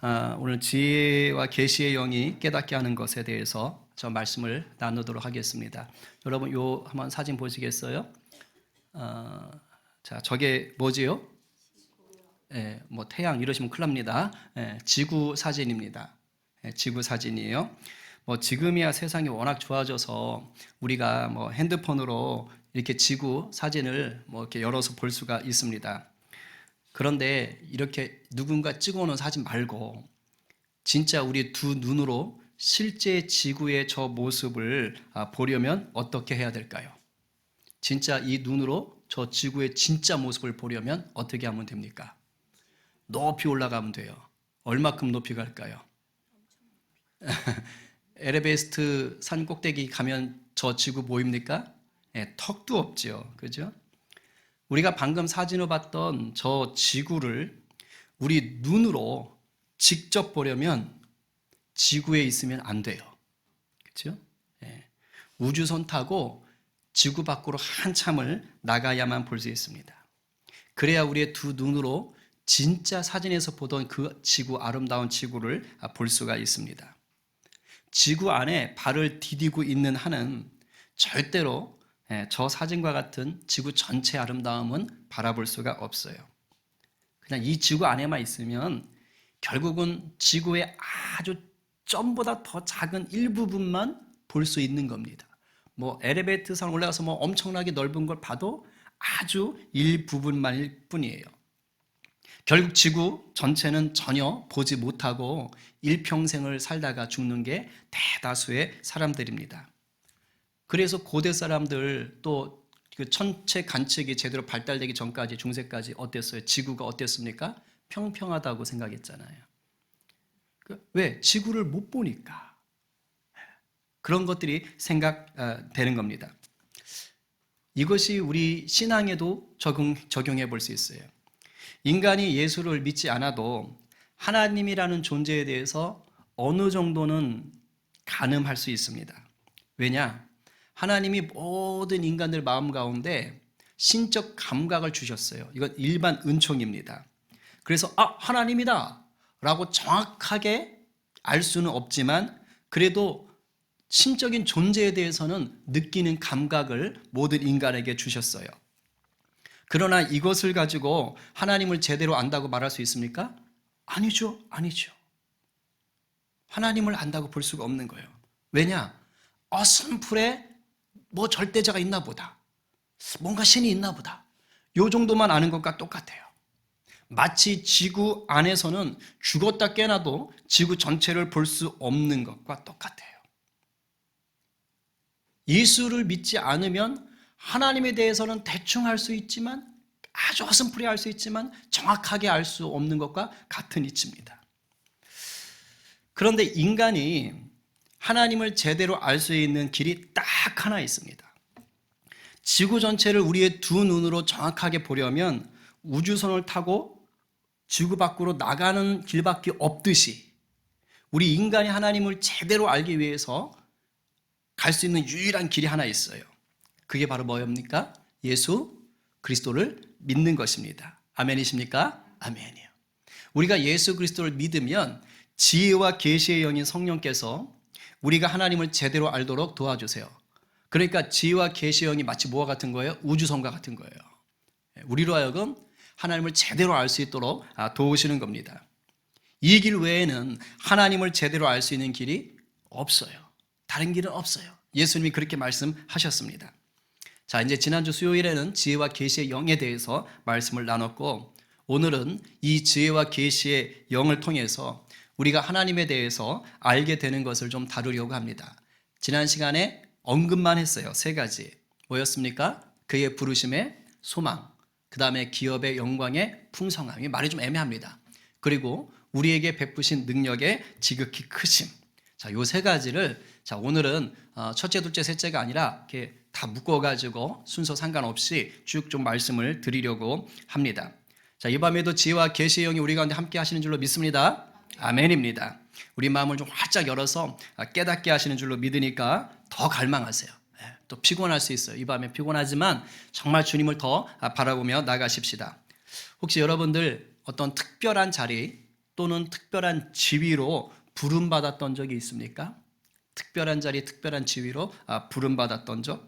오늘 지혜와 계시의 영이 깨닫게 하는 것에 대해서 저 말씀을 나누도록 하겠습니다. 여러분 요 한번 사진 보시겠어요? 자, 저게 뭐지요? 뭐 태양 이러시면 큰일 납니다. 지구 사진입니다. 지구 사진이에요. 뭐 지금이야 세상이 워낙 좋아져서 우리가 뭐 핸드폰으로 이렇게 지구 사진을 뭐 이렇게 열어서 볼 수가 있습니다. 그런데 이렇게 누군가 찍어놓은 사진 말고 진짜 우리 두 눈으로 실제 지구의 저 모습을 보려면 어떻게 해야 될까요? 진짜 이 눈으로 저 지구의 진짜 모습을 보려면 어떻게 하면 됩니까? 높이 올라가면 돼요. 얼마큼 높이 갈까요? 에베레스트 산 꼭대기 가면 저 지구 보입니까? 턱도 없죠. 그죠? 우리가 방금 사진으로 봤던 저 지구를 우리 눈으로 직접 보려면 지구에 있으면 안 돼요. 그렇죠? 우주선 타고 지구 밖으로 한참을 나가야만 볼 수 있습니다. 그래야 우리의 두 눈으로 진짜 사진에서 보던 그 지구, 아름다운 지구를 볼 수가 있습니다. 지구 안에 발을 디디고 있는 한은 절대로 저 사진과 같은 지구 전체 아름다움은 바라볼 수가 없어요. 그냥 이 지구 안에만 있으면 결국은 지구의 아주 점보다 더 작은 일부분만 볼 수 있는 겁니다. 뭐 엘리베이터상 올라가서 뭐 엄청나게 넓은 걸 봐도 아주 일부분만일 뿐이에요. 결국 지구 전체는 전혀 보지 못하고 일평생을 살다가 죽는 게 대다수의 사람들입니다. 그래서 고대 사람들 또 그 천체 관측이 제대로 발달되기 전까지 중세까지 어땠어요? 지구가 어땠습니까? 평평하다고 생각했잖아요. 왜? 지구를 못 보니까. 그런 것들이 생각되는 겁니다. 이것이 우리 신앙에도 적용해 볼 수 있어요. 인간이 예수를 믿지 않아도 하나님이라는 존재에 대해서 어느 정도는 가늠할 수 있습니다. 왜냐? 하나님이 모든 인간들 마음 가운데 신적 감각을 주셨어요. 이건 일반 은총입니다. 그래서 하나님이다 라고 정확하게 알 수는 없지만 그래도 신적인 존재에 대해서는 느끼는 감각을 모든 인간에게 주셨어요. 그러나 이것을 가지고 하나님을 제대로 안다고 말할 수 있습니까? 아니죠. 하나님을 안다고 볼 수가 없는 거예요. 왜냐? 어슴풀에 뭐 절대자가 있나 보다. 뭔가 신이 있나 보다. 요 정도만 아는 것과 똑같아요. 마치 지구 안에서는 죽었다 깨나도 지구 전체를 볼 수 없는 것과 똑같아요. 예수를 믿지 않으면 하나님에 대해서는 대충 알 수 있지만 아주 어슴푸레 알 수 있지만 정확하게 알 수 없는 것과 같은 이치입니다. 그런데 인간이 하나님을 제대로 알 수 있는 길이 딱 하나 있습니다. 지구 전체를 우리의 두 눈으로 정확하게 보려면 우주선을 타고 지구 밖으로 나가는 길밖에 없듯이 우리 인간이 하나님을 제대로 알기 위해서 갈 수 있는 유일한 길이 하나 있어요. 그게 바로 뭐입니까? 예수 그리스도를 믿는 것입니다. 아멘이십니까? 아멘이요. 우리가 예수 그리스도를 믿으면 지혜와 계시의 영인 성령께서 우리가 하나님을 제대로 알도록 도와주세요. 그러니까 지혜와 계시의 영이 마치 뭐와 같은 거예요? 우주선과 같은 거예요. 우리로 하여금 하나님을 제대로 알 수 있도록 도우시는 겁니다. 이 길 외에는 하나님을 제대로 알 수 있는 길이 없어요. 다른 길은 없어요. 예수님이 그렇게 말씀하셨습니다. 자, 이제 지난주 수요일에는 지혜와 계시의 영에 대해서 말씀을 나눴고 오늘은 이 지혜와 계시의 영을 통해서 우리가 하나님에 대해서 알게 되는 것을 좀 다루려고 합니다. 지난 시간에 언급만 했어요. 3가지. 뭐였습니까? 그의 부르심의 소망, 그 다음에 기업의 영광의 풍성함. 말이 좀 애매합니다. 그리고 우리에게 베푸신 능력의 지극히 크심. 자, 요 3가지를 자, 오늘은 첫째, 둘째, 셋째가 아니라 이렇게 다 묶어가지고 순서 상관없이 쭉 좀 말씀을 드리려고 합니다. 자, 이 밤에도 지혜와 계시의 영이 우리 가운데 함께 하시는 줄로 믿습니다. 아멘입니다. 우리 마음을 좀 활짝 열어서 깨닫게 하시는 줄로 믿으니까 더 갈망하세요. 또 피곤할 수 있어요. 이 밤에 피곤하지만 정말 주님을 더 바라보며 나가십시다. 혹시 여러분들 어떤 특별한 자리, 또는 특별한 지위로 부름받았던 적이 있습니까? 특별한 자리, 특별한 지위로 부름받았던 적?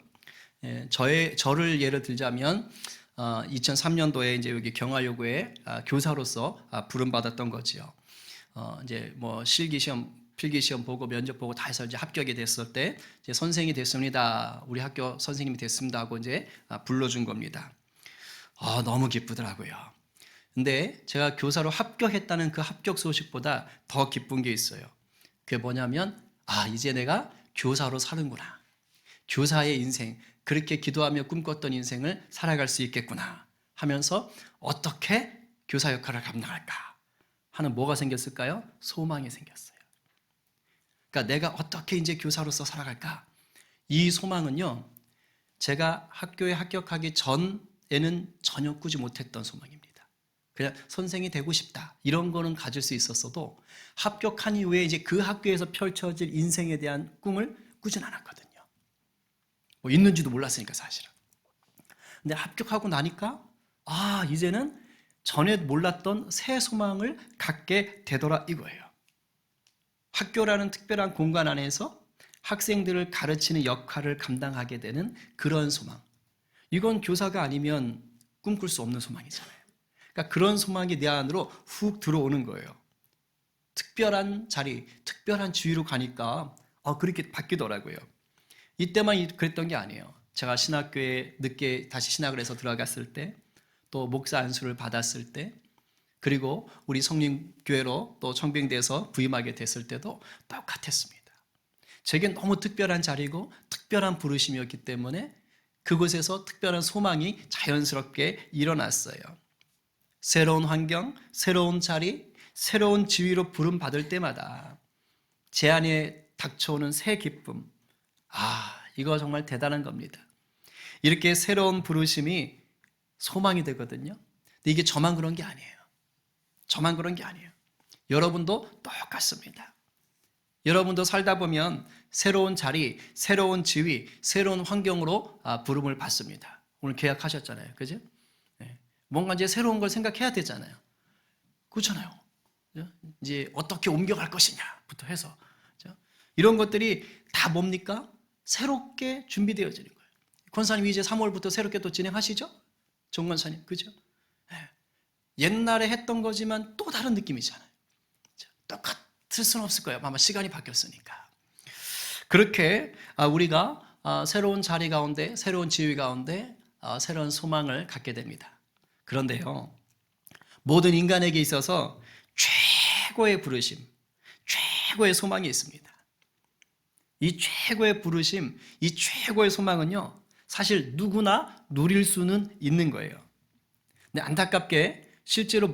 저를 예를 들자면 2003년도에 이제 여기 경화여고에 교사로서 부름받았던 거지요. 이제 뭐 실기시험, 필기시험 보고 면접 보고 다 해서 이제 합격이 됐을 때 이제 선생이 됐습니다. 우리 학교 선생님이 됐습니다 하고 이제 불러준 겁니다. 너무 기쁘더라고요. 근데 제가 교사로 합격했다는 그 합격 소식보다 더 기쁜 게 있어요. 그게 뭐냐면 이제 내가 교사로 사는구나. 교사의 인생, 그렇게 기도하며 꿈꿨던 인생을 살아갈 수 있겠구나 하면서 어떻게 교사 역할을 감당할까 하는 뭐가 생겼을까요? 소망이 생겼어요. 그러니까 내가 어떻게 이제 교사로서 살아갈까? 이 소망은요, 제가 학교에 합격하기 전에는 전혀 꾸지 못했던 소망입니다. 그냥 선생이 되고 싶다 이런 거는 가질 수 있었어도 합격한 이후에 이제 그 학교에서 펼쳐질 인생에 대한 꿈을 꾸진 않았거든요. 뭐 있는지도 몰랐으니까 사실은. 근데 합격하고 나니까 이제는 전에 몰랐던 새 소망을 갖게 되더라 이거예요. 학교라는 특별한 공간 안에서 학생들을 가르치는 역할을 감당하게 되는 그런 소망. 이건 교사가 아니면 꿈꿀 수 없는 소망이잖아요. 그러니까 그런 소망이 내 안으로 훅 들어오는 거예요. 특별한 자리, 특별한 지위로 가니까 그렇게 바뀌더라고요. 이때만 그랬던 게 아니에요. 제가 신학교에 늦게 다시 신학을 해서 들어갔을 때, 또 목사 안수를 받았을 때, 그리고 우리 성림교회로 또 청빙돼서 부임하게 됐을 때도 똑같았습니다. 제게 너무 특별한 자리고 특별한 부르심이었기 때문에 그곳에서 특별한 소망이 자연스럽게 일어났어요. 새로운 환경, 새로운 자리, 새로운 지위로 부름받을 때마다 제 안에 닥쳐오는 새 기쁨, 이거 정말 대단한 겁니다. 이렇게 새로운 부르심이 소망이 되거든요. 근데 이게 저만 그런 게 아니에요. 저만 그런 게 아니에요. 여러분도 똑같습니다. 여러분도 살다 보면 새로운 자리, 새로운 지위, 새로운 환경으로 부름을 받습니다. 오늘 계약하셨잖아요. 그죠? 뭔가 이제 새로운 걸 생각해야 되잖아요. 그렇잖아요. 이제 어떻게 옮겨갈 것이냐부터 해서. 이런 것들이 다 뭡니까? 새롭게 준비되어지는 거예요. 권사님 이제 3월부터 새롭게 또 진행하시죠? 정 권사님, 그죠? 옛날에 했던 거지만 또 다른 느낌이잖아요. 똑같을 수는 없을 거예요. 아마 시간이 바뀌었으니까. 그렇게 우리가 새로운 자리 가운데, 새로운 지위 가운데 새로운 소망을 갖게 됩니다. 그런데요, 모든 인간에게 있어서 최고의 부르심, 최고의 소망이 있습니다. 이 최고의 부르심, 이 최고의 소망은요, 사실 누구나 누릴 수는 있는 거예요. 근데 안타깝게 실제로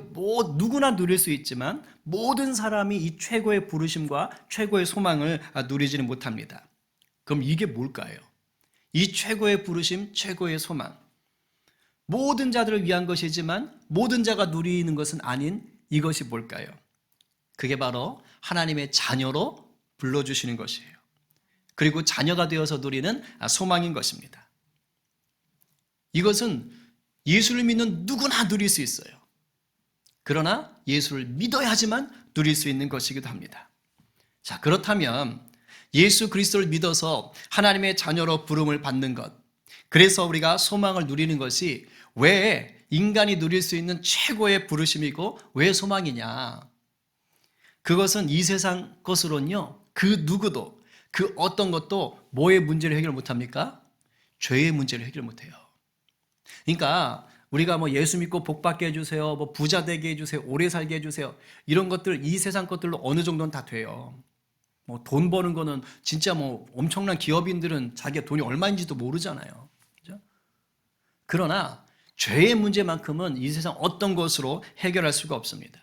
누구나 누릴 수 있지만 모든 사람이 이 최고의 부르심과 최고의 소망을 누리지는 못합니다. 그럼 이게 뭘까요? 이 최고의 부르심, 최고의 소망. 모든 자들을 위한 것이지만 모든 자가 누리는 것은 아닌 이것이 뭘까요? 그게 바로 하나님의 자녀로 불러주시는 것이에요. 그리고 자녀가 되어서 누리는 소망인 것입니다. 이것은 예수를 믿는 누구나 누릴 수 있어요. 그러나 예수를 믿어야지만 누릴 수 있는 것이기도 합니다. 자, 그렇다면 예수 그리스도를 믿어서 하나님의 자녀로 부름을 받는 것, 그래서 우리가 소망을 누리는 것이 왜 인간이 누릴 수 있는 최고의 부르심이고 왜 소망이냐? 그것은 이 세상 것으로는요, 그 누구도, 그 어떤 것도 뭐의 문제를 해결 못합니까? 죄의 문제를 해결 못해요. 그러니까 우리가 뭐 예수 믿고 복 받게 해주세요, 뭐 부자 되게 해주세요, 오래 살게 해주세요, 이런 것들 이 세상 것들로 어느 정도는 다 돼요. 뭐 돈 버는 거는 진짜 뭐 엄청난 기업인들은 자기가 돈이 얼마인지도 모르잖아요. 그죠? 그러나 죄의 문제만큼은 이 세상 어떤 것으로 해결할 수가 없습니다.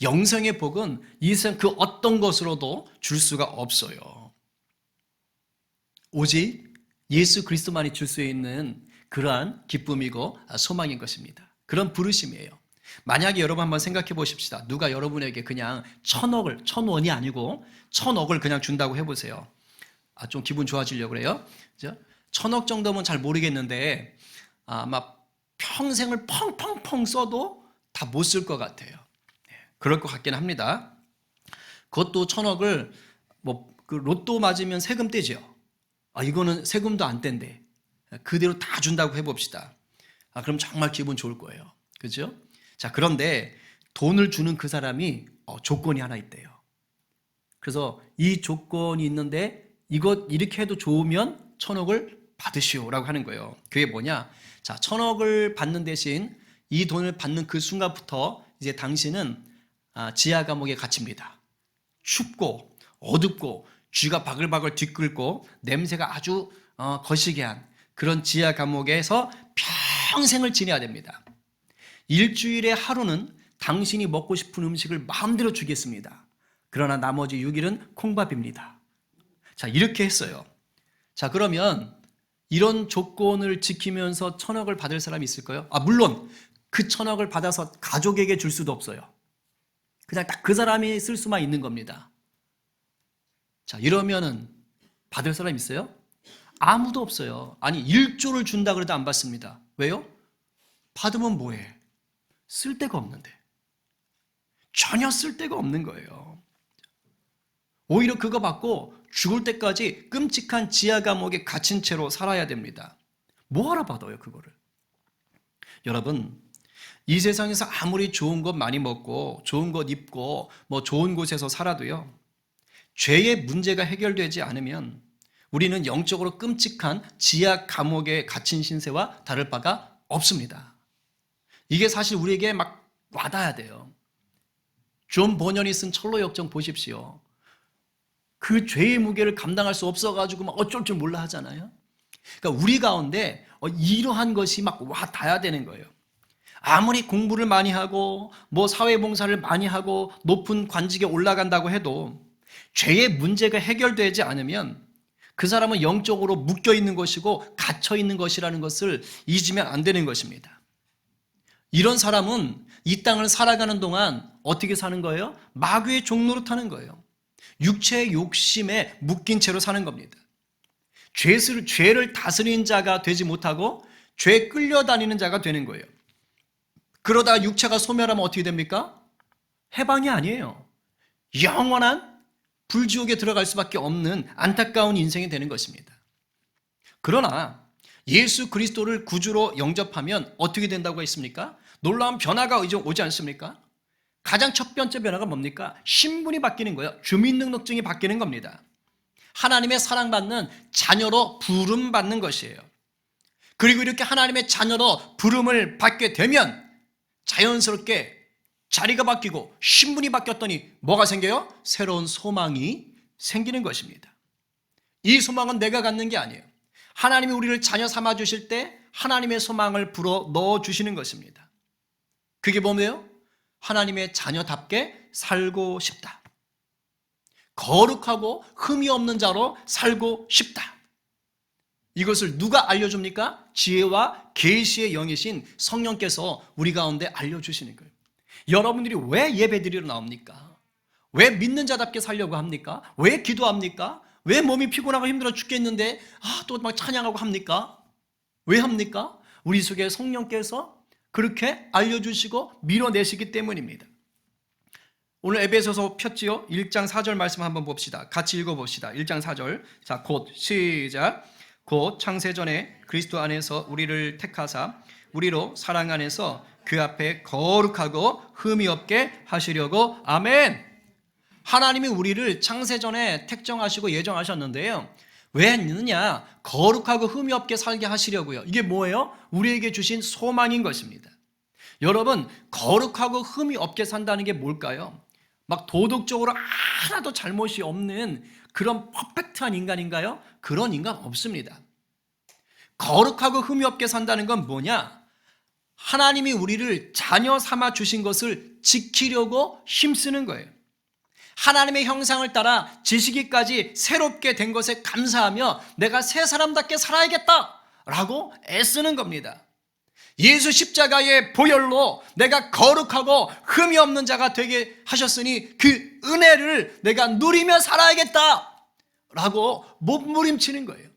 영생의 복은 이 세상 그 어떤 것으로도 줄 수가 없어요. 오직 예수 그리스도만이 줄 수 있는 그러한 기쁨이고 소망인 것입니다. 그런 부르심이에요. 만약에 여러분 한번 생각해 보십시다. 누가 여러분에게 그냥 1,000원이 아니고 1,000억을 그냥 준다고 해보세요. 좀 기분 좋아지려고 그래요. 그죠? 1,000억 정도면 잘 모르겠는데 아마 평생을 펑펑펑 써도 다 못 쓸 것 같아요. 그럴 것 같긴 합니다. 그것도 1,000억을 그 로또 맞으면 세금 떼죠. 이거는 세금도 안 뗀대. 그대로 다 준다고 해봅시다. 그럼 정말 기분 좋을 거예요. 그죠? 자, 그런데 돈을 주는 그 사람이 조건이 하나 있대요. 그래서 이 조건이 있는데 이것 이렇게 해도 좋으면 1,000억을 받으시오라고 하는 거예요. 그게 뭐냐? 자, 1,000억을 받는 대신 이 돈을 받는 그 순간부터 이제 당신은 지하 감옥에 갇힙니다. 춥고 어둡고 쥐가 바글바글 뒤끓고 냄새가 아주 거시게 한 그런 지하 감옥에서 평생을 지내야 됩니다. 일주일에 하루는 당신이 먹고 싶은 음식을 마음대로 주겠습니다. 그러나 나머지 6일은 콩밥입니다. 자, 이렇게 했어요. 자, 그러면 이런 조건을 지키면서 1,000억을 받을 사람이 있을까요? 물론 그 1,000억을 받아서 가족에게 줄 수도 없어요. 그냥 딱 그 사람이 쓸 수만 있는 겁니다. 자, 이러면은 받을 사람 있어요? 아무도 없어요. 아니, 1조를 준다 그래도 안 받습니다. 왜요? 받으면 뭐해? 쓸 데가 없는데. 전혀 쓸 데가 없는 거예요. 오히려 그거 받고 죽을 때까지 끔찍한 지하 감옥에 갇힌 채로 살아야 됩니다. 뭐하러 받아요, 그거를? 여러분, 이 세상에서 아무리 좋은 것 많이 먹고 좋은 것 입고 좋은 곳에서 살아도요, 죄의 문제가 해결되지 않으면 우리는 영적으로 끔찍한 지하 감옥에 갇힌 신세와 다를 바가 없습니다. 이게 사실 우리에게 막 와닿아야 돼요. 존 버년이 쓴 철로 역정 보십시오. 그 죄의 무게를 감당할 수 없어가지고 막 어쩔 줄 몰라 하잖아요. 그러니까 우리 가운데 이러한 것이 막 와닿아야 되는 거예요. 아무리 공부를 많이 하고 사회봉사를 많이 하고 높은 관직에 올라간다고 해도 죄의 문제가 해결되지 않으면 그 사람은 영적으로 묶여 있는 것이고 갇혀 있는 것이라는 것을 잊으면 안 되는 것입니다. 이런 사람은 이 땅을 살아가는 동안 어떻게 사는 거예요? 마귀의 종로로 타는 거예요. 육체의 욕심에 묶인 채로 사는 겁니다. 죄를 다스리는 자가 되지 못하고 죄에 끌려다니는 자가 되는 거예요. 그러다가 육체가 소멸하면 어떻게 됩니까? 해방이 아니에요. 영원한 불지옥에 들어갈 수밖에 없는 안타까운 인생이 되는 것입니다. 그러나 예수 그리스도를 구주로 영접하면 어떻게 된다고 했습니까? 놀라운 변화가 오지 않습니까? 가장 첫 번째 변화가 뭡니까? 신분이 바뀌는 거예요. 주민등록증이 바뀌는 겁니다. 하나님의 사랑받는 자녀로 부름받는 것이에요. 그리고 이렇게 하나님의 자녀로 부름을 받게 되면 자연스럽게 자리가 바뀌고 신분이 바뀌었더니 뭐가 생겨요? 새로운 소망이 생기는 것입니다. 이 소망은 내가 갖는 게 아니에요. 하나님이 우리를 자녀 삼아 주실 때 하나님의 소망을 불어 넣어 주시는 것입니다. 그게 뭐예요? 하나님의 자녀답게 살고 싶다. 거룩하고 흠이 없는 자로 살고 싶다. 이것을 누가 알려줍니까? 지혜와 계시의 영이신 성령께서 우리 가운데 알려주시는 거예요. 여러분들이 왜 예배드리러 나옵니까? 왜 믿는 자답게 살려고 합니까? 왜 기도합니까? 왜 몸이 피곤하고 힘들어 죽겠는데 또 막 찬양하고 합니까? 왜 합니까? 우리 속에 성령께서 그렇게 알려주시고 밀어내시기 때문입니다. 오늘 에베소서 폈지요? 1장 4절 말씀 한번 봅시다. 같이 읽어봅시다. 1장 4절. 자, 곧 시작. 곧 창세전에 그리스도 안에서 우리를 택하사 우리로 사랑 안에서 그 앞에 거룩하고 흠이 없게 하시려고. 아멘. 하나님이 우리를 창세전에 택정하시고 예정하셨는데요. 왜 했느냐? 거룩하고 흠이 없게 살게 하시려고요. 이게 뭐예요? 우리에게 주신 소망인 것입니다. 여러분, 거룩하고 흠이 없게 산다는 게 뭘까요? 막 도덕적으로 하나도 잘못이 없는 그런 퍼펙트한 인간인가요? 그런 인간 없습니다. 거룩하고 흠이 없게 산다는 건 뭐냐? 하나님이 우리를 자녀 삼아 주신 것을 지키려고 힘쓰는 거예요. 하나님의 형상을 따라 지시기까지 새롭게 된 것에 감사하며 내가 새 사람답게 살아야겠다라고 애쓰는 겁니다. 예수 십자가의 보혈로 내가 거룩하고 흠이 없는 자가 되게 하셨으니 그 은혜를 내가 누리며 살아야겠다라고 몸부림치는 거예요.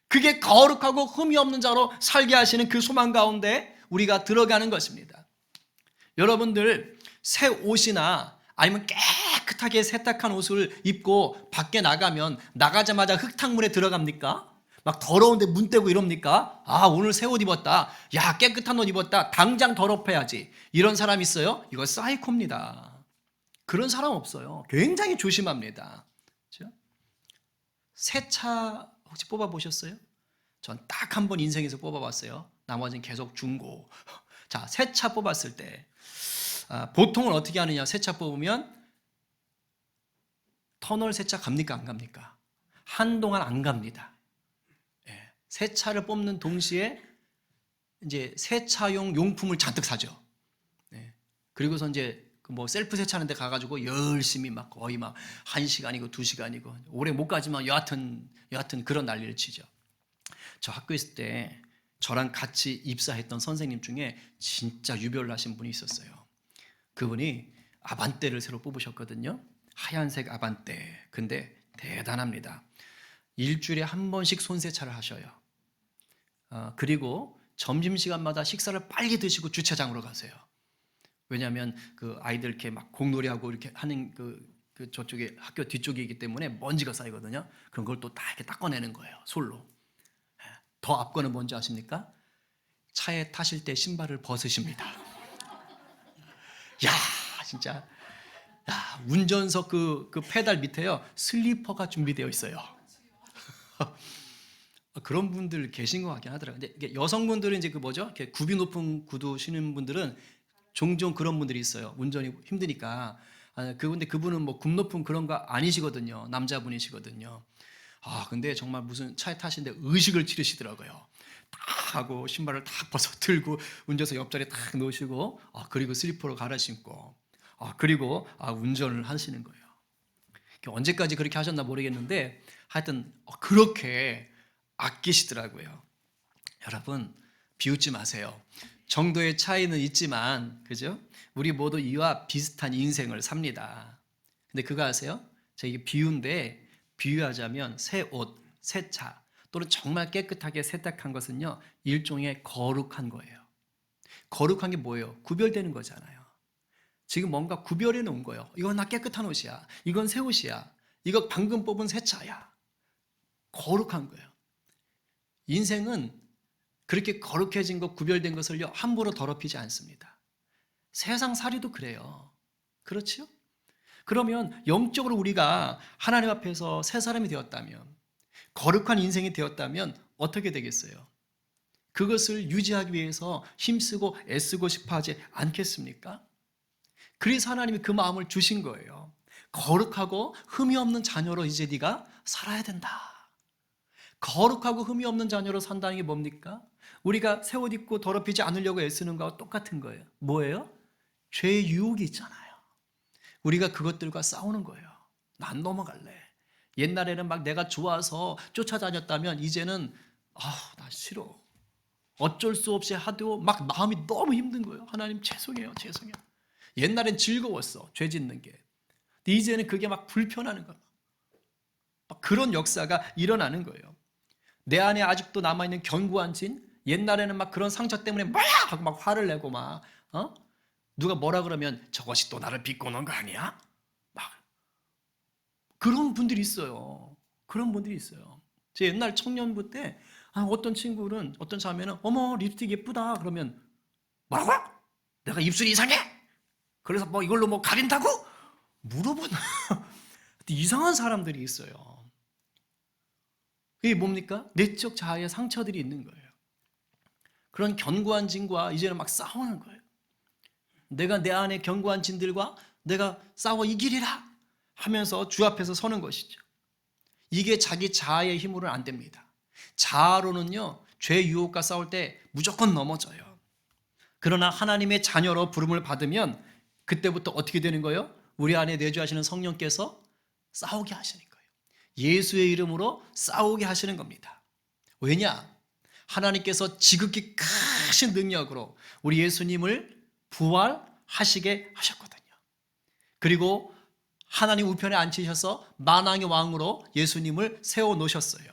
그게 거룩하고 흠이 없는 자로 살게 하시는 그 소망 가운데 우리가 들어가는 것입니다. 여러분들, 새 옷이나 아니면 깨끗하게 세탁한 옷을 입고 밖에 나가면 나가자마자 흙탕물에 들어갑니까? 막 더러운데 문 떼고 이럽니까? 아, 오늘 새 옷 입었다. 야, 깨끗한 옷 입었다. 당장 더럽혀야지. 이런 사람 있어요? 이거 사이코입니다. 그런 사람 없어요. 굉장히 조심합니다. 그렇죠? 새 차 혹시 뽑아보셨어요? 전 딱 한 번 인생에서 뽑아봤어요. 나머지는 계속 중고. 자, 새 차 뽑았을 때 보통은 어떻게 하느냐? 새 차 뽑으면 터널 새 차 갑니까? 안 갑니까? 한동안 안 갑니다. 예, 새 차를 뽑는 동시에 이제 세차용 용품을 잔뜩 사죠. 예, 그리고서 이제 뭐 셀프 세차하는데 가가지고 열심히 막 거의 막 1시간이고 2시간이고 오래 못 가지만 여하튼 그런 난리를 치죠. 저 학교 있을 때 저랑 같이 입사했던 선생님 중에 진짜 유별나신 분이 있었어요. 그분이 아반떼를 새로 뽑으셨거든요. 하얀색 아반떼. 근데 대단합니다. 일주일에 한 번씩 손세차를 하셔요. 그리고 점심시간마다 식사를 빨리 드시고 주차장으로 가세요. 왜냐하면 그 아이들 이렇게 막 공놀이하고 이렇게 하는 그 저쪽에 학교 뒤쪽이기 때문에 먼지가 쌓이거든요. 그런 걸 또 다 이렇게 닦아내는 거예요. 솔로. 더 앞거는 뭔지 아십니까? 차에 타실 때 신발을 벗으십니다. 야, 진짜. 야, 운전석 그 페달 밑에요. 슬리퍼가 준비되어 있어요. 그런 분들 계신 것 같긴 하더라고요. 근데 이게 여성분들은 이제 그 뭐죠? 이렇게 굽이 높은 구두 신는 분들은 종종 그런 분들이 있어요. 운전이 힘드니까. 근데 그분은 뭐 굽 높은 그런 거 아니시거든요. 남자분이시거든요. 근데 정말 무슨 차에 타시는데 의식을 치르시더라고요. 딱 하고 신발을 딱 벗어 들고 운전석 옆자리에 딱 놓으시고, 그리고 슬리퍼로 갈아 신고, 그리고 운전을 하시는 거예요. 언제까지 그렇게 하셨나 모르겠는데 하여튼 그렇게 아끼시더라고요. 여러분, 비웃지 마세요. 정도의 차이는 있지만, 그죠? 우리 모두 이와 비슷한 인생을 삽니다. 근데 그거 아세요? 제가 이게 비유인데, 비유하자면 새 옷, 새 차, 또는 정말 깨끗하게 세탁한 것은요, 일종의 거룩한 거예요. 거룩한 게 뭐예요? 구별되는 거잖아요. 지금 뭔가 구별해 놓은 거예요. 이건 나 깨끗한 옷이야. 이건 새 옷이야. 이거 방금 뽑은 새 차야. 거룩한 거예요. 인생은 그렇게 거룩해진 것, 구별된 것을요, 함부로 더럽히지 않습니다. 세상 살이도 그래요. 그렇죠? 그러면 영적으로 우리가 하나님 앞에서 새 사람이 되었다면, 거룩한 인생이 되었다면 어떻게 되겠어요? 그것을 유지하기 위해서 힘쓰고 애쓰고 싶어 하지 않겠습니까? 그래서 하나님이 그 마음을 주신 거예요. 거룩하고 흠이 없는 자녀로 이제 네가 살아야 된다. 거룩하고 흠이 없는 자녀로 산다는 게 뭡니까? 우리가 새 옷 입고 더럽히지 않으려고 애쓰는 거와 똑같은 거예요. 뭐예요? 죄의 유혹이 있잖아요. 우리가 그것들과 싸우는 거예요. 난 넘어갈래. 옛날에는 막 내가 좋아서 쫓아다녔다면 이제는 나 싫어. 어쩔 수 없이 하도 막 마음이 너무 힘든 거예요. 하나님 죄송해요. 옛날엔 즐거웠어. 죄 짓는 게. 근데 이제는 그게 막 불편하는 거예요. 막 그런 역사가 일어나는 거예요. 내 안에 아직도 남아있는 견고한 진, 옛날에는 막 그런 상처 때문에 뭐야 하고 막 화를 내고 막 누가 뭐라 그러면 저것이 또 나를 비꼬는 거 아니야? 막 그런 분들이 있어요. 그런 분들이 있어요. 제 옛날 청년부 때 어떤 친구는 어떤 자매는 어머 립스틱 예쁘다 그러면 뭐라고? 내가 입술이 이상해? 그래서 뭐 이걸로 뭐 가린다고? 물어보는 이상한 사람들이 있어요. 이게 뭡니까? 내적 자아의 상처들이 있는 거예요. 그런 견고한 진과 이제는 막 싸우는 거예요. 내가 내 안에 견고한 진들과 내가 싸워 이기리라 하면서 주 앞에서 서는 것이죠. 이게 자기 자아의 힘으로는 안 됩니다. 자아로는요, 죄 유혹과 싸울 때 무조건 넘어져요. 그러나 하나님의 자녀로 부름을 받으면 그때부터 어떻게 되는 거예요? 우리 안에 내주하시는 성령께서 싸우게 하시는 거예요. 예수의 이름으로 싸우게 하시는 겁니다. 왜냐? 하나님께서 지극히 크신 능력으로 우리 예수님을 부활하시게 하셨거든요. 그리고 하나님 우편에 앉히셔서 만왕의 왕으로 예수님을 세워놓으셨어요.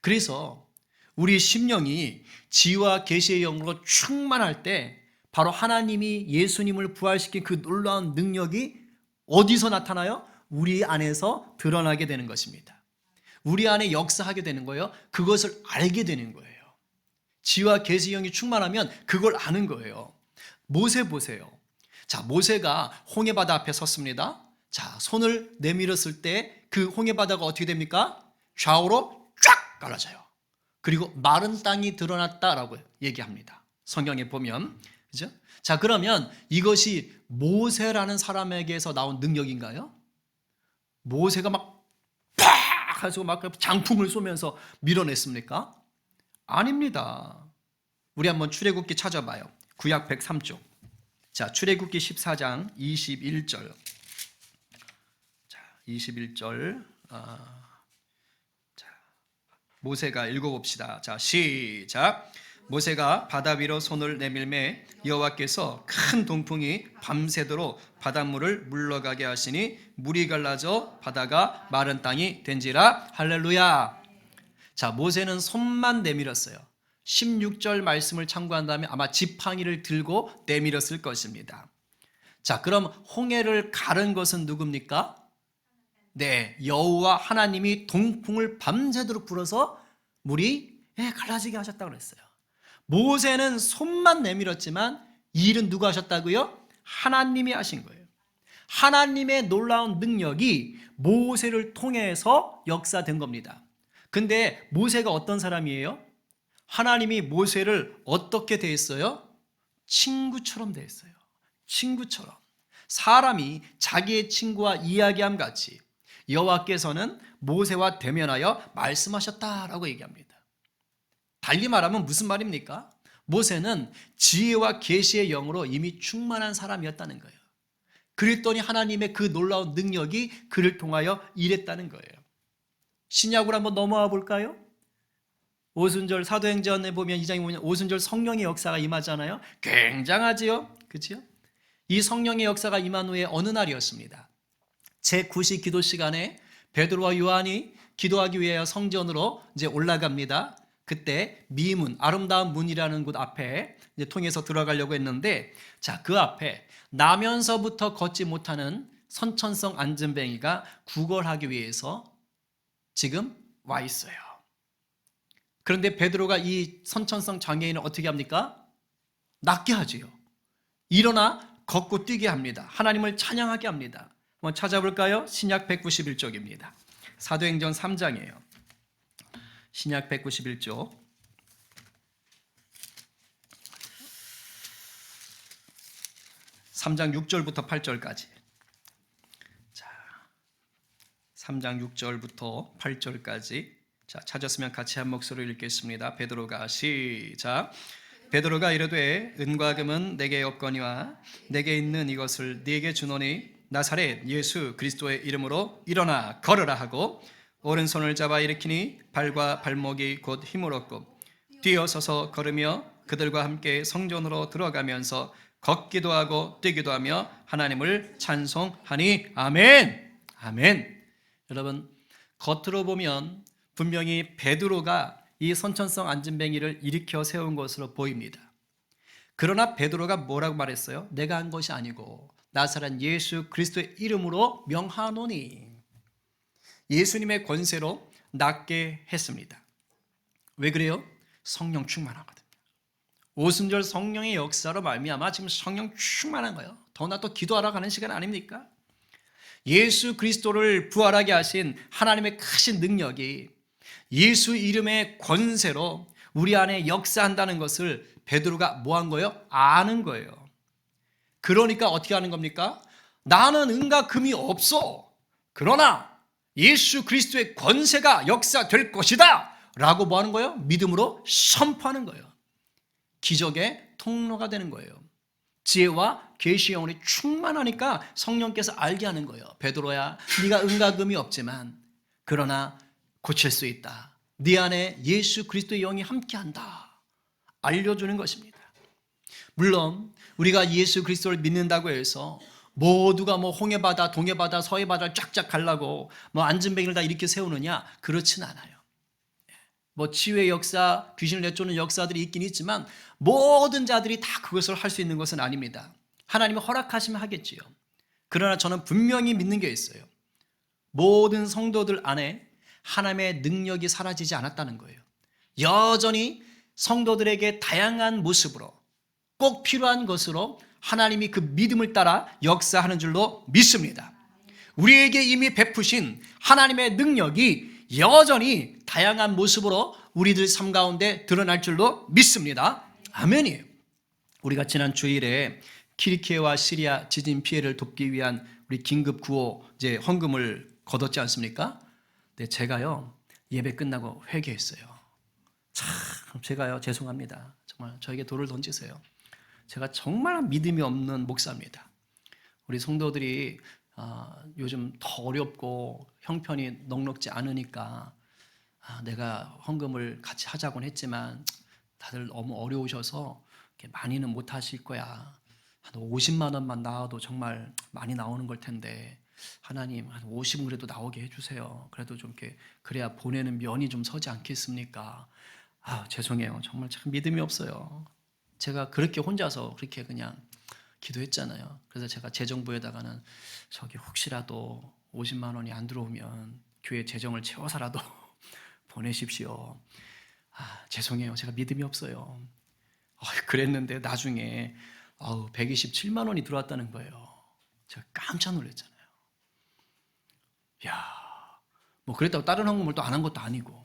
그래서 우리 심령이 지와 계시의 영으로 충만할 때 바로 하나님이 예수님을 부활시킨 그 놀라운 능력이 어디서 나타나요? 우리 안에서 드러나게 되는 것입니다. 우리 안에 역사하게 되는 거예요. 그것을 알게 되는 거예요. 지와 계시 영이 충만하면 그걸 아는 거예요. 모세 보세요. 자, 모세가 홍해바다 앞에 섰습니다. 자, 손을 내밀었을 때 그 홍해바다가 어떻게 됩니까? 좌우로 쫙 갈라져요. 그리고 마른 땅이 드러났다라고 얘기합니다. 성경에 보면. 그죠? 자, 그러면 이것이 모세라는 사람에게서 나온 능력인가요? 모세가 막 팍! 해서 막 장풍을 쏘면서 밀어냈습니까? 아닙니다. 우리 한번 출애굽기 찾아봐요. 구약 103쪽. 자, 출애굽기 14장 21절. 자, 21절. 자, 모세가 읽어봅시다. 자, 시작. 모세가 바다 위로 손을 내밀매 여호와께서 큰 동풍이 밤새도록 바닷물을 물러가게 하시니 물이 갈라져 바다가 마른 땅이 된지라. 할렐루야. 자, 모세는 손만 내밀었어요. 16절 말씀을 참고한다면 아마 지팡이를 들고 내밀었을 것입니다. 자, 그럼 홍해를 가른 것은 누굽니까? 네, 여호와 하나님이 동풍을 밤새도록 불어서 물이 갈라지게 하셨다고 그랬어요. 모세는 손만 내밀었지만 이 일은 누가 하셨다고요? 하나님이 하신 거예요. 하나님의 놀라운 능력이 모세를 통해서 역사된 겁니다. 근데 모세가 어떤 사람이에요? 하나님이 모세를 어떻게 대했어요? 친구처럼 대했어요. 친구처럼. 사람이 자기의 친구와 이야기함 같이 여호와께서는 모세와 대면하여 말씀하셨다라고 얘기합니다. 달리 말하면 무슨 말입니까? 모세는 지혜와 계시의 영으로 이미 충만한 사람이었다는 거예요. 그랬더니 하나님의 그 놀라운 능력이 그를 통하여 일했다는 거예요. 신약으로 한번 넘어와 볼까요? 오순절 사도행전에 보면 2장에 보면 오순절 성령의 역사가 임하잖아요. 굉장하지요. 그렇죠? 이 성령의 역사가 임한 후에 어느 날이었습니다. 제9시 기도 시간에 베드로와 요한이 기도하기 위해 성전으로 이제 올라갑니다. 그때 미문, 아름다운 문이라는 곳 앞에 이제 통해서 들어가려고 했는데, 자, 그 앞에 나면서부터 걷지 못하는 선천성 안전뱅이가 구걸하기 위해서 지금 와 있어요. 그런데 베드로가 이 선천성 장애인을 어떻게 합니까? 낫게 하지요. 일어나 걷고 뛰게 합니다. 하나님을 찬양하게 합니다. 한번 찾아볼까요? 신약 191쪽입니다. 사도행전 3장이에요. 신약 191쪽. 3장 6절부터 8절까지. 자, 3장 6절부터 8절까지. 자, 찾았으면 같이 한 목소리로 읽겠습니다. 베드로가 시작. 베드로가 이르되 은과 금은 내게 없거니와 내게 있는 이것을 네게 주노니 나사렛 예수 그리스도의 이름으로 일어나 걸으라 하고 오른손을 잡아 일으키니 발과 발목이 곧 힘을 얻고 뛰어서서 걸으며 그들과 함께 성전으로 들어가면서 걷기도 하고 뛰기도 하며 하나님을 찬송하니. 아멘. 아멘. 여러분, 겉으로 보면 분명히 베드로가 이 선천성 안진뱅이를 일으켜 세운 것으로 보입니다. 그러나 베드로가 뭐라고 말했어요? 내가 한 것이 아니고 나사렛 예수 그리스도의 이름으로 명하노니. 예수님의 권세로 낫게 했습니다. 왜 그래요? 성령 충만하거든요. 오순절 성령의 역사로 말미암아 지금 성령 충만한 거예요. 더나 또 기도하러 가는 시간 아닙니까? 예수 그리스도를 부활하게 하신 하나님의 크신 능력이 예수 이름의 권세로 우리 안에 역사한다는 것을 베드로가 뭐 한 거예요? 아는 거예요. 그러니까 어떻게 하는 겁니까? 나는 은과 금이 없어. 그러나 예수 그리스도의 권세가 역사될 것이다 라고 뭐 하는 거예요? 믿음으로 선포하는 거예요. 기적의 통로가 되는 거예요. 지혜와 계시의 영혼이 충만하니까 성령께서 알게 하는 거예요. 베드로야, 네가 은과 금이 없지만 그러나 고칠 수 있다. 네 안에 예수 그리스도의 영이 함께한다. 알려주는 것입니다. 물론 우리가 예수 그리스도를 믿는다고 해서 모두가 홍해바다, 동해바다, 서해바다를 쫙쫙 가려고 안진뱅이를 다 이렇게 세우느냐? 그렇진 않아요. 뭐 치유의 역사, 귀신을 내쫓는 역사들이 있긴 있지만 모든 자들이 다 그것을 할 수 있는 것은 아닙니다. 하나님이 허락하시면 하겠지요. 그러나 저는 분명히 믿는 게 있어요. 모든 성도들 안에 하나님의 능력이 사라지지 않았다는 거예요. 여전히 성도들에게 다양한 모습으로 꼭 필요한 것으로 하나님이 그 믿음을 따라 역사하는 줄로 믿습니다. 우리에게 이미 베푸신 하나님의 능력이 여전히 다양한 모습으로 우리들 삶 가운데 드러날 줄로 믿습니다. 아멘이에요. 우리가 지난 주일에 키리키에와 시리아 지진 피해를 돕기 위한 우리 긴급 구호 헌금을 거뒀지 않습니까? 네, 제가요 예배 끝나고 회개했어요. 참 제가요 죄송합니다. 정말 저에게 돌을 던지세요. 제가 정말 믿음이 없는 목사입니다. 우리 성도들이 요즘 더 어렵고 형편이 넉넉지 않으니까 내가 헌금을 같이 하자곤 했지만 다들 너무 어려우셔서 많이는 못 하실 거야. 한 50만 원만 나와도 정말 많이 나오는 걸 텐데 하나님 한 50은 그래도 나오게 해주세요. 그래도 좀 이렇게 그래야 보내는 면이 좀 서지 않겠습니까? 죄송해요. 정말 참 믿음이 없어요. 제가 그렇게 혼자서 그렇게 그냥 기도했잖아요. 그래서 제가 재정부에다가는 저기 혹시라도 50만 원이 안 들어오면 교회 재정을 채워서라도 보내십시오. 죄송해요. 제가 믿음이 없어요. 그랬는데 나중에 127만 원이 들어왔다는 거예요. 제가 깜짝 놀랐잖아요. 뭐 그랬다고 다른 헌금을 또 안 한 것도 아니고.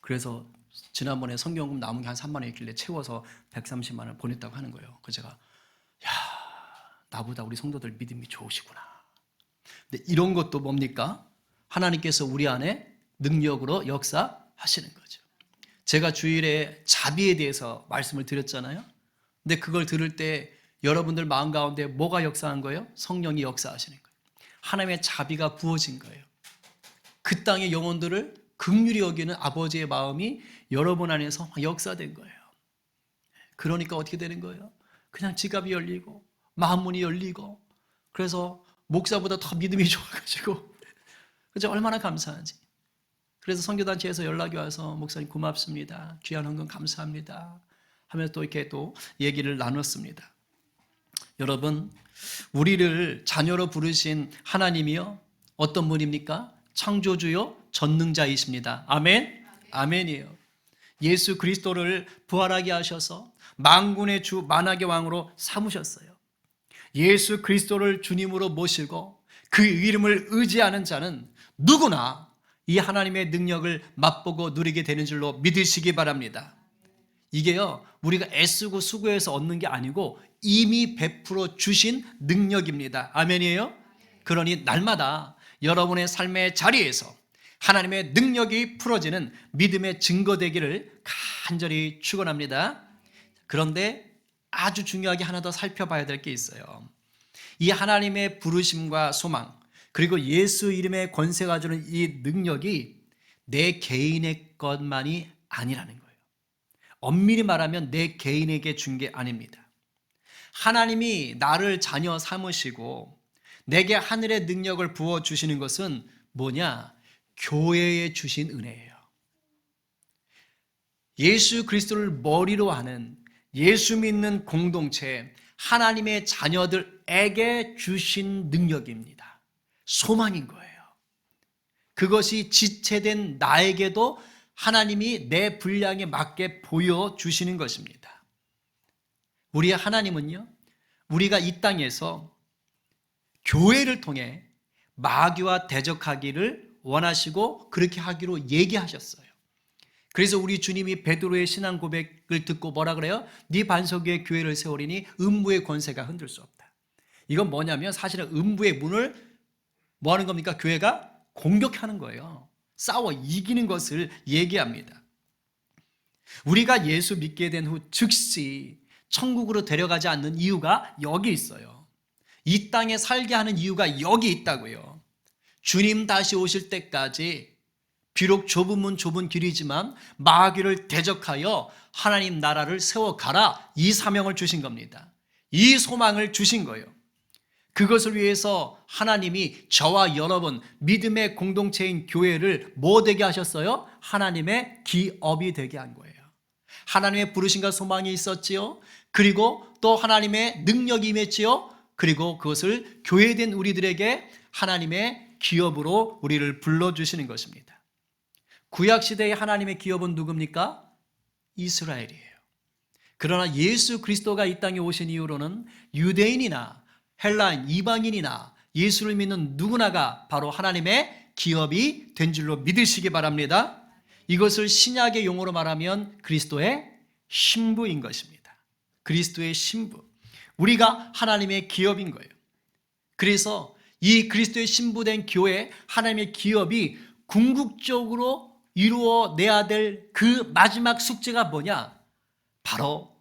그래서 지난번에 성경금 남은 게 한 3만 원 있길래 채워서 130만 원을 보냈다고 하는 거예요. 그래서 제가 나보다 우리 성도들 믿음이 좋으시구나. 근데 이런 것도 뭡니까? 하나님께서 우리 안에 능력으로 역사하시는 거죠. 제가 주일에 자비에 대해서 말씀을 드렸잖아요. 근데 그걸 들을 때 여러분들 마음 가운데 뭐가 역사한 거예요? 성령이 역사하시는 거예요. 하나님의 자비가 부어진 거예요. 그 땅의 영혼들을 긍휼히 여기는 아버지의 마음이 여러분 안에서 역사된 거예요. 그러니까 어떻게 되는 거예요? 그냥 지갑이 열리고 마음문이 열리고 그래서 목사보다 더 믿음이 좋아가지고 그죠? 얼마나 감사하지. 그래서 선교단체에서 연락이 와서 목사님 고맙습니다. 귀한 헌금 감사합니다. 하면서 또 이렇게 또 얘기를 나눴습니다. 여러분, 우리를 자녀로 부르신 하나님이요 어떤 분입니까? 창조주요 전능자이십니다. 아멘? 아멘이에요. 예수 그리스도를 부활하게 하셔서 만군의 주 만왕의 왕으로 삼으셨어요. 예수 그리스도를 주님으로 모시고 그 이름을 의지하는 자는 누구나 이 하나님의 능력을 맛보고 누리게 되는 줄로 믿으시기 바랍니다. 이게요 우리가 애쓰고 수고해서 얻는 게 아니고 이미 베풀어 주신 능력입니다. 아멘이에요? 그러니 날마다 여러분의 삶의 자리에서 하나님의 능력이 풀어지는 믿음의 증거되기를 간절히 축원합니다. 그런데 아주 중요하게 하나 더 살펴봐야 될 게 있어요. 이 하나님의 부르심과 소망 그리고 예수 이름의 권세가 주는 이 능력이 내 개인의 것만이 아니라는 거예요. 엄밀히 말하면 내 개인에게 준 게 아닙니다. 하나님이 나를 자녀 삼으시고 내게 하늘의 능력을 부어주시는 것은 뭐냐? 교회에 주신 은혜예요. 예수 그리스도를 머리로 하는 예수 믿는 공동체 하나님의 자녀들에게 주신 능력입니다. 소망인 거예요. 그것이 지체된 나에게도 하나님이 내 분량에 맞게 보여주시는 것입니다. 우리 하나님은요, 우리가 이 땅에서 교회를 통해 마귀와 대적하기를 원하시고 그렇게 하기로 얘기하셨어요. 그래서 우리 주님이 베드로의 신앙 고백을 듣고 뭐라 그래요? 네 반석 위에 교회를 세우리니 음부의 권세가 흔들 수 없다. 이건 뭐냐면 사실은 음부의 문을 뭐 하는 겁니까? 교회가 공격하는 거예요. 싸워 이기는 것을 얘기합니다. 우리가 예수 믿게 된 후 즉시 천국으로 데려가지 않는 이유가 여기 있어요. 이 땅에 살게 하는 이유가 여기 있다고요. 주님 다시 오실 때까지 비록 좁은 문 좁은 길이지만 마귀를 대적하여 하나님 나라를 세워가라 이 사명을 주신 겁니다. 이 소망을 주신 거예요. 그것을 위해서 하나님이 저와 여러분 믿음의 공동체인 교회를 뭐 되게 하셨어요? 하나님의 기업이 되게 한 거예요. 하나님의 부르심과 소망이 있었지요. 그리고 또 하나님의 능력이 임했지요. 그리고 그것을 교회된 우리들에게 하나님의 기업으로 우리를 불러주시는 것입니다. 구약시대의 하나님의 기업은 누굽니까? 이스라엘이에요. 그러나 예수 그리스도가 이 땅에 오신 이후로는 유대인이나 헬라인, 이방인이나 예수를 믿는 누구나가 바로 하나님의 기업이 된 줄로 믿으시기 바랍니다. 이것을 신약의 용어로 말하면 그리스도의 신부인 것입니다. 그리스도의 신부. 우리가 하나님의 기업인 거예요. 그래서 이 그리스도의 신부된 교회, 하나님의 기업이 궁극적으로 이루어내야 될 그 마지막 숙제가 뭐냐? 바로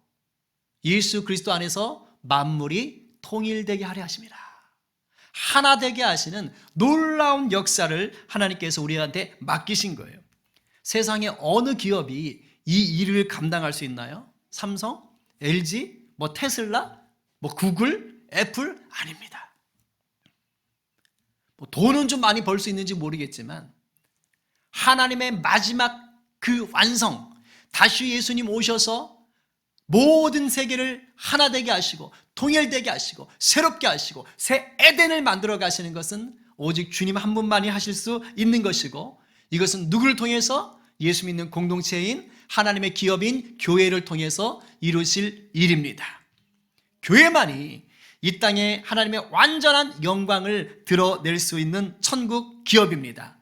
예수 그리스도 안에서 만물이 통일되게 하려 하십니다. 하나 되게 하시는 놀라운 역사를 하나님께서 우리한테 맡기신 거예요. 세상에 어느 기업이 이 일을 감당할 수 있나요? 삼성, LG, 테슬라, 구글, 애플? 아닙니다. 돈은 좀 많이 벌 수 있는지 모르겠지만 하나님의 마지막 그 완성, 다시 예수님 오셔서 모든 세계를 하나 되게 하시고 통일되게 하시고 새롭게 하시고 새 에덴을 만들어 가시는 것은 오직 주님 한 분만이 하실 수 있는 것이고, 이것은 누구를 통해서? 예수 믿는 공동체인 하나님의 기업인 교회를 통해서 이루실 일입니다. 교회만이 이 땅에 하나님의 완전한 영광을 드러낼 수 있는 천국 기업입니다.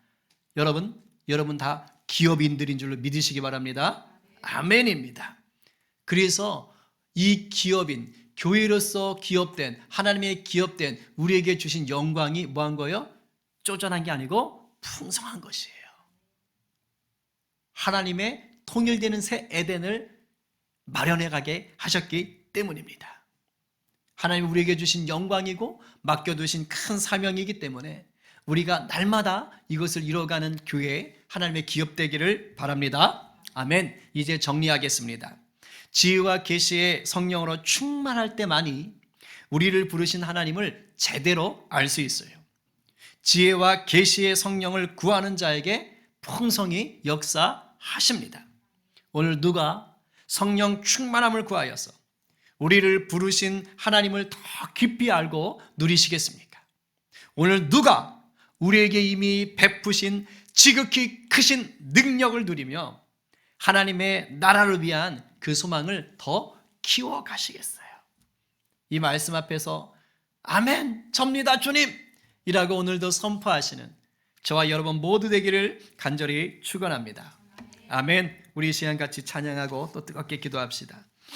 여러분 다 기업인들인 줄로 믿으시기 바랍니다. 아멘입니다. 그래서 이 기업인, 교회로서 기업된, 하나님의 기업된 우리에게 주신 영광이 뭐한 거예요? 쪼잔한 게 아니고 풍성한 것이에요. 하나님의 통일되는 새 에덴을 마련해 가게 하셨기 때문입니다. 하나님 우리에게 주신 영광이고 맡겨두신 큰 사명이기 때문에 우리가 날마다 이것을 이뤄가는 교회, 하나님의 기업 되기를 바랍니다. 아멘. 이제 정리하겠습니다. 지혜와 계시의 성령으로 충만할 때만이 우리를 부르신 하나님을 제대로 알 수 있어요. 지혜와 계시의 성령을 구하는 자에게 풍성히 역사하십니다. 오늘 누가 성령 충만함을 구하여서 우리를 부르신 하나님을 더 깊이 알고 누리시겠습니까? 오늘 누가 우리에게 이미 베푸신 지극히 크신 능력을 누리며 하나님의 나라를 위한 그 소망을 더 키워가시겠어요? 이 말씀 앞에서 아멘, 접니다 주님! 이라고 오늘도 선포하시는 저와 여러분 모두 되기를 간절히 축원합니다. 아멘. 우리 이 시간 같이 찬양하고 또 뜨겁게 기도합시다.